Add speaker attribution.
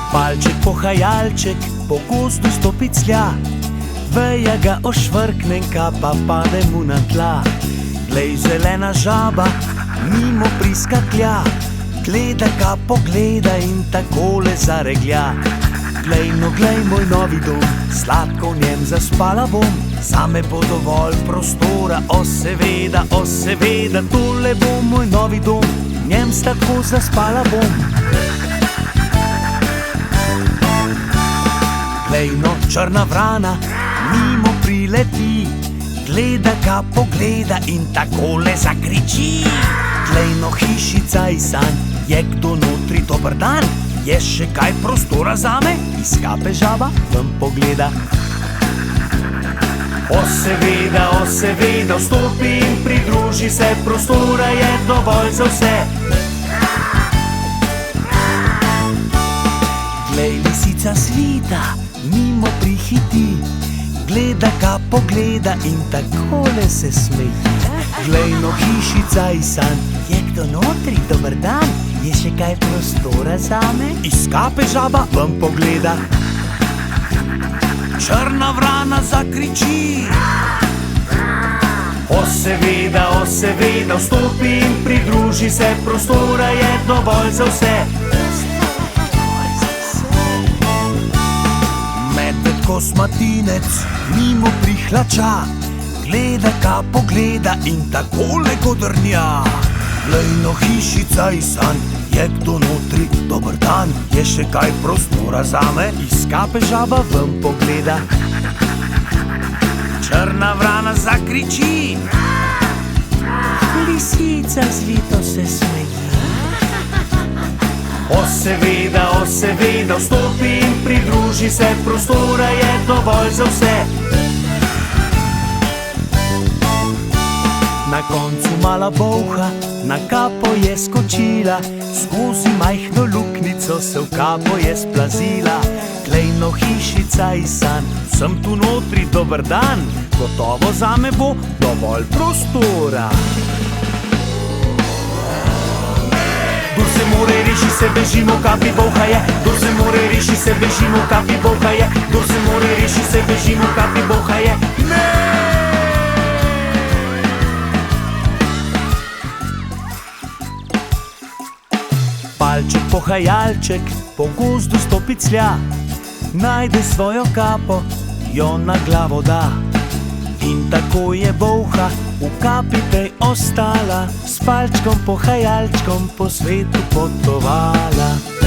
Speaker 1: Palček pohajalček po gozdu stopi clja, veja ga ošvrkne, kapa pade mu na tla. Glej, zelena žaba mimo priskaklja, gleda ga pogleda in takole zareglja. Glej, no glej, moj novi dom, sladko v njem zaspala bom. Zame bo dovolj prostora, o seveda, tole bo moj novi dom, v njem tako zaspala bom. Glej, no, črna vrana mimo prileti, gleda ga pogleda in takole zakriči. Glej, no, hišica iz sanj, je kdo notri, dober dan? Je še kaj prostora zame? Iz kape žaba ven pogleda. O seveda, vstopi in pridruži se, prostora je dovolj za vse. Glej, lisica svita mimo prihiti, gleda ga pogleda in takole se smeji. Glej, no, hišica iz sanj, je kdo notri, dober dan? Je še kaj prostora zame? Iz kape žaba ven pogleda. Črna vrana zakriči. O seveda, vstopi in pridruži se, prostora je dovolj za vse. Medved kosmatinec mimo prihlača, gleda ga pogleda in takole godrnja. Glej, no, hišica iz sanj, je kdo notri, dober dan? Je še kaj prostora zame? Iz kape žaba ven pogleda. Črna vrana zakriči. Lisica zvito se smeji. O seveda, vstopi in pridruži se, prostora je dovolj za vse. Na koncu mala bolha na kapo je skočila, skozi majhno luknico se v kapo je splazila. Glej, no, hišica iz sanj, sem tu notri, dober dan? Gotovo zame bo dovolj prostora. Kdor se more reši, se bežimo, kapi bolha je. Kdor se more reši, se bežimo, kapi bolha je. Kdor se more reši, se bežimo, kapi bolha je. Palček pohajalček po gozdu stopi clja, najde svojo kapo, jo na glavo da. In tako je bolha v kapi tej ostala, s palčkom pohajalčkom po svetu potovala.